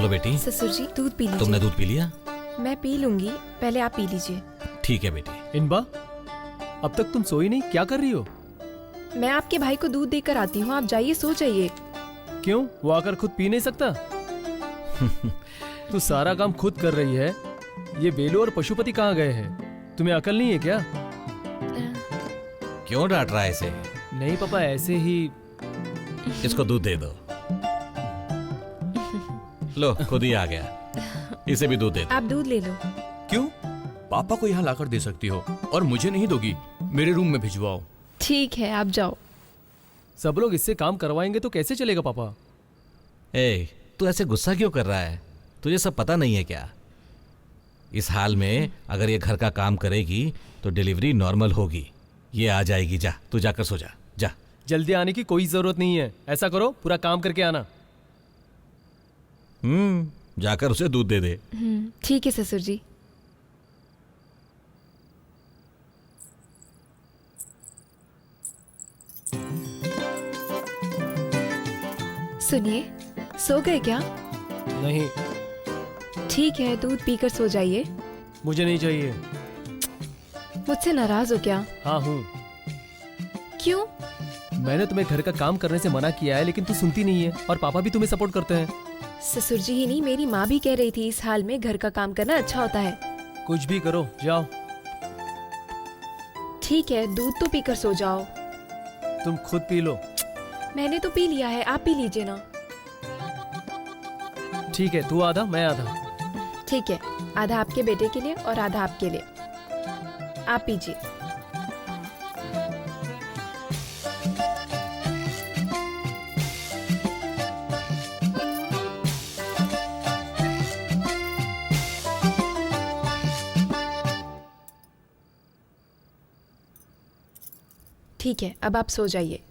Hello बेटी। ससुर जी दूध पी लीजिए। तुमने दूध पी लिया? मैं पी लूंगी, पहले आप पी लीजिए। ठीक है बेटी। इनबा, अब तक तुम सोई नहीं, क्या कर रही हो? मैं आपके भाई को दूध देकर आती हूँ, आप जाइए, सो जाइए। क्यों, वो आकर खुद पी नहीं सकता? तू सारा काम खुद कर रही है। ये बेलू और पशुपति कहाँ गए हैं? तुम्हें अकल नहीं है क्या? क्यों डांट रहा है इसे? नहीं पापा, ऐसे ही। इसको दूध दे दो। लो, खुद ही आ गया। इसे भी दूध दे दो। आप दूध ले लो। क्यों? पापा को यहाँ लाकर दे सकती हो और मुझे नहीं दोगी? मेरे रूम में भिजवाओ। ठीक है, आप जाओ। सब लोग इससे काम करवाएंगे तो कैसे चलेगा पापा? ए, तू ऐसे गुस्सा क्यों कर रहा है? तुझे सब पता नहीं है क्या? इस हाल में अगर ये घर का काम करेगी तो डिलीवरी नॉर्मल होगी। ये आ जाएगी। जा, तू जाकर सो जा। जा। जल्दी आने की कोई जरूरत नहीं है। ऐसा करो, पूरा काम करके आना। जाकर उसे दूध दे दे। ठीक है ससुर जी। सुनिए, सो गए क्या? नहीं, ठीक है, दूध पीकर सो जाइए। मुझे नहीं चाहिए। मुझसे नाराज हो क्या? हाँ हूँ। क्यों? मैंने तुम्हें घर का काम करने से मना किया है, लेकिन तू सुनती नहीं है। और पापा भी तुम्हें सपोर्ट करते हैं। ससुर जी ही नहीं, मेरी माँ भी कह रही थी इस हाल में घर का काम करना अच्छा होता है। कुछ भी करो, जाओ। ठीक है, दूध तो पीकर सो जाओ। तुम खुद पी लो। मैंने तो पी लिया है, आप पी लीजिए ना। ठीक है, तू आधा, मैं आधा। ठीक है, आधा आपके बेटे के लिए और आधा आपके लिए। आप पीजिए। ठीक है, अब आप सो जाइए।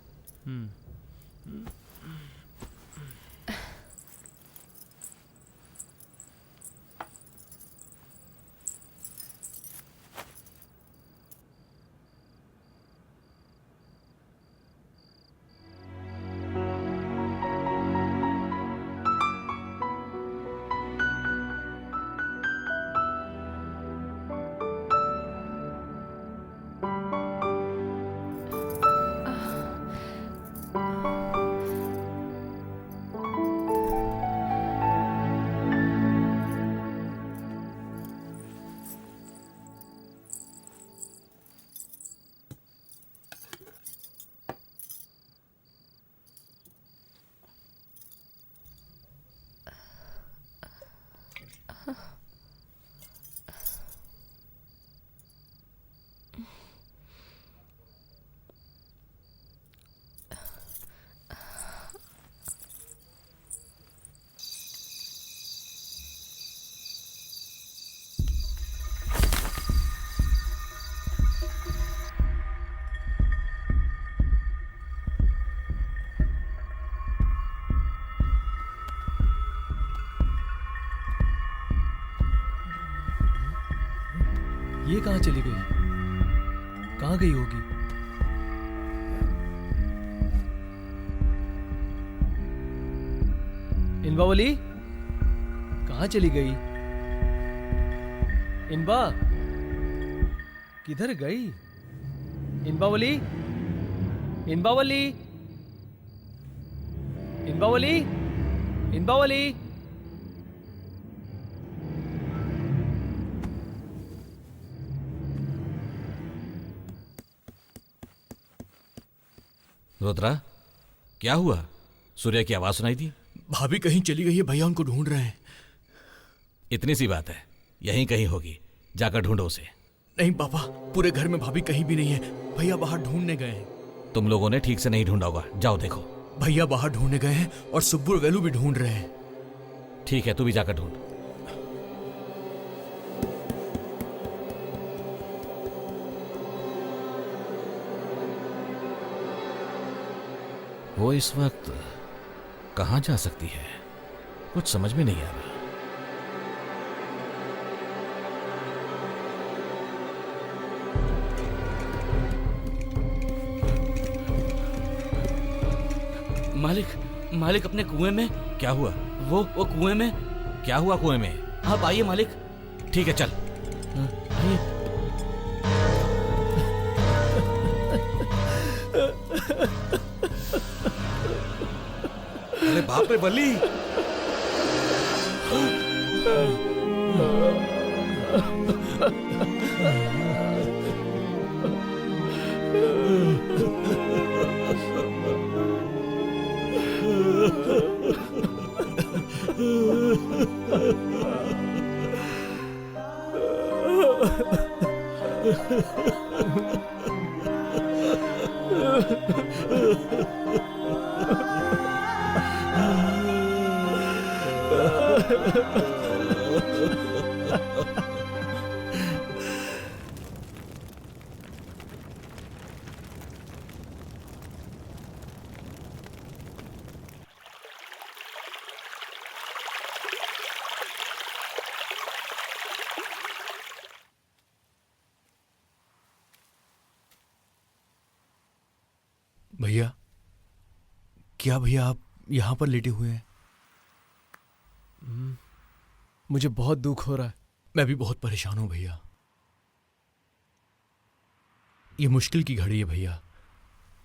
ये कहाँ चली गई? कहाँ गई होगी? इनबावली, कहाँ चली गई? इनबा, किधर गई? इनबावली, इनबावली, इनबावली, इनबावली। रुद्रा, क्या हुआ? सूर्य की आवाज सुनाई थी। भाभी कहीं चली गई है, भैया उनको ढूंढ रहे हैं। इतनी सी बात है, यहीं कहीं होगी, जाकर ढूंढो उसे। नहीं पापा, पूरे घर में भाभी कहीं भी नहीं है। भैया बाहर ढूंढने गए हैं। तुम लोगों ने ठीक से नहीं ढूंढा होगा, जाओ देखो। भैया बाहर ढूंढने गए हैं और सुब्बू और वेलू भी ढूंढ रहे हैं। ठीक है, तू भी जाकर ढूंढ। वो इस वक्त कहाँ जा सकती है, कुछ समझ में नहीं आ रहा। मालिक, मालिक अपने कुएं में। क्या हुआ? वो कुएं में क्या हुआ कुएं में? आप आइए मालिक। ठीक है चल। अरे बाप रे बल्ली। भैया, क्या भैया आप यहाँ पर लेटे हुए हैं? मुझे बहुत दुख हो रहा है। मैं भी बहुत परेशान हूँ भैया। ये मुश्किल की घड़ी है भैया।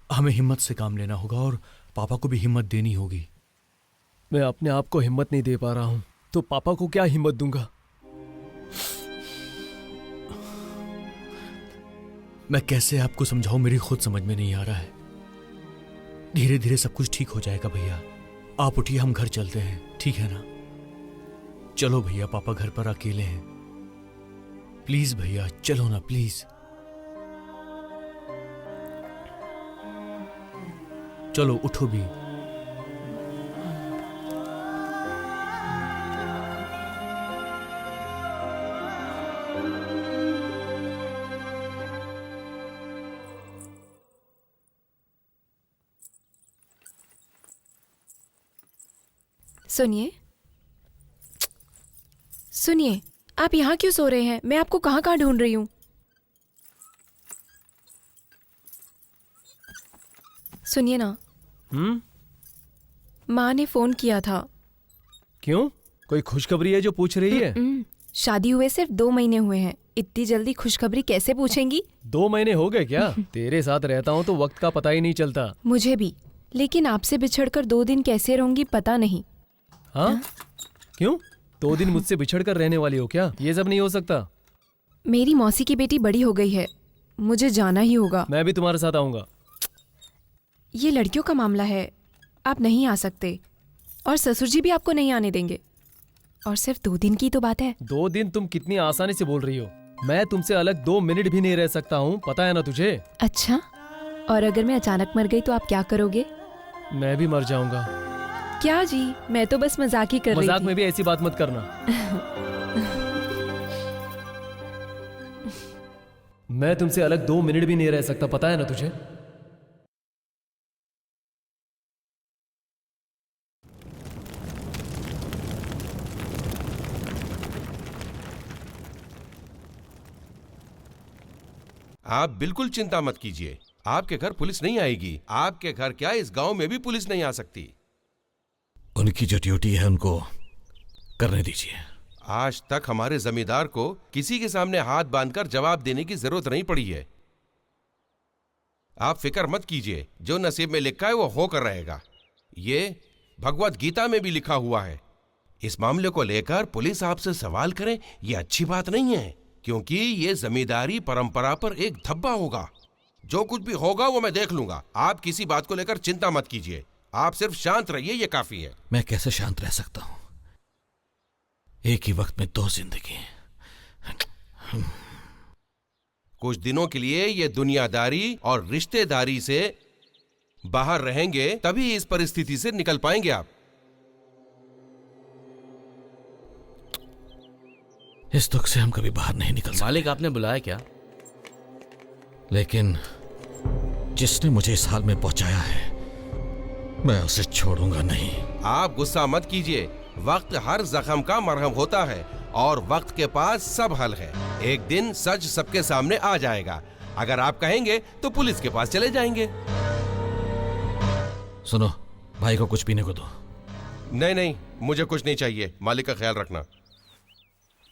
हमें हिम्मत से काम लेना होगा और पापा को भी हिम्मत देनी होगी। मैं अपने आप को हिम्मत नहीं दे पा रहा हूँ, तो पापा को क्या हिम्मत दूंगा? मैं कैसे आपको समझाऊं, मेरी खुद समझ में नहीं आ रहा है। धीरे धीरे सब कुछ ठीक हो जाएगा भैया। आप उठिए, हम घर चलते हैं, ठीक है ना? चलो भैया, पापा घर पर अकेले हैं। प्लीज भैया चलो ना, प्लीज। चलो उठो भी। सुनिए सुनिए, आप यहाँ क्यों सो रहे हैं? मैं आपको कहाँ कहाँ ढूंढ रही हूँ। सुनिए ना, माँ ने फोन किया था। क्यों? कोई खुशखबरी है जो पूछ रही है? शादी हुए सिर्फ 2 महीने हुए हैं, इतनी जल्दी खुशखबरी कैसे पूछेंगी? 2 महीने हो गए क्या? तेरे साथ रहता हूँ तो वक्त का पता ही नहीं चलता। मुझे भी, लेकिन आपसे बिछड़कर 2 दिन कैसे रहूंगी पता नहीं। हाँ? क्यों? 2 दिन मुझसे बिछड़ कर रहने वाली हो क्या? ये सब नहीं हो सकता। मेरी मौसी की बेटी बड़ी हो गई है, मुझे जाना ही होगा। मैं भी तुम्हारे साथ आऊंगा। ये लड़कियों का मामला है, आप नहीं आ सकते, और ससुर जी भी आपको नहीं आने देंगे। और सिर्फ 2 दिन की तो बात है। 2 दिन तुम कितनी आसानी से बोल रही हो। मैं तुमसे अलग 2 मिनट भी नहीं रह सकता हूँ, पता है ना तुझे? अच्छा, और अगर मैं अचानक मर गई तो आप क्या करोगे? मैं भी मर जाऊंगा। क्या जी, मैं तो बस मजाक ही कर रही मजाक थी। में भी ऐसी बात मत करना। मैं तुमसे अलग 2 मिनट भी नहीं रह सकता, पता है ना तुझे? आप बिल्कुल चिंता मत कीजिए, आपके घर पुलिस नहीं आएगी। आपके घर क्या, इस गांव में भी पुलिस नहीं आ सकती। उनकी जो ड्यूटी है उनको करने दीजिए। आज तक हमारे जमींदार को किसी के सामने हाथ बांधकर जवाब देने की जरूरत नहीं पड़ी है। आप फिक्र मत कीजिए, जो नसीब में लिखा है वो होकर रहेगा। ये भगवत गीता में भी लिखा हुआ है। इस मामले को लेकर पुलिस आपसे सवाल करे, ये अच्छी बात नहीं है, क्योंकि ये जमींदारी परंपरा पर एक धब्बा होगा। जो कुछ भी होगा वो मैं देख लूंगा। आप किसी बात को लेकर चिंता मत कीजिए, आप सिर्फ शांत रहिए, ये काफी है। मैं कैसे शांत रह सकता हूं? एक ही वक्त में 2 जिंदगी। कुछ दिनों के लिए ये दुनियादारी और रिश्तेदारी से बाहर रहेंगे, तभी इस परिस्थिति से निकल पाएंगे आप। इस दुख से हम कभी बाहर नहीं निकल सकते। मालिक आपने बुलाया क्या? लेकिन जिसने मुझे इस हाल में पहुंचाया है, मैं उसे छोड़ूंगा नहीं। आप गुस्सा मत कीजिए, वक्त हर जख्म का मरहम होता है और वक्त के पास सब हल है। एक दिन सच सबके सामने आ जाएगा। अगर आप कहेंगे तो पुलिस के पास चले जाएंगे। सुनो, भाई को कुछ पीने को दो। नहीं नहीं, मुझे कुछ नहीं चाहिए। मालिक का ख्याल रखना।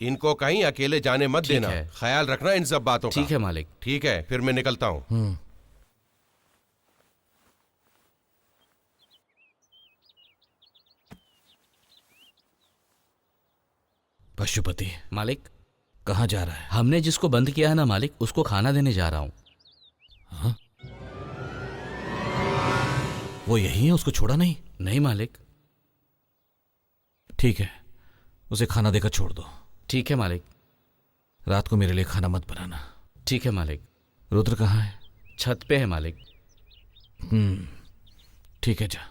इनको कहीं अकेले जाने मत ठीक देना। है। ख्याल रखना इन सब बातों का। ठीक है मालिक। ठीक है, फिर मैं निकलता हूँ। पशुपति मालिक, कहाँ जा रहा है? हमने जिसको बंद किया है ना मालिक, उसको खाना देने जा रहा हूँ। वो यही है, उसको छोड़ा नहीं? नहीं मालिक। ठीक है, उसे खाना देकर छोड़ दो। ठीक है मालिक। रात को मेरे लिए खाना मत बनाना। ठीक है मालिक। रुद्र कहाँ है? छत पे है मालिक। ठीक है, जा।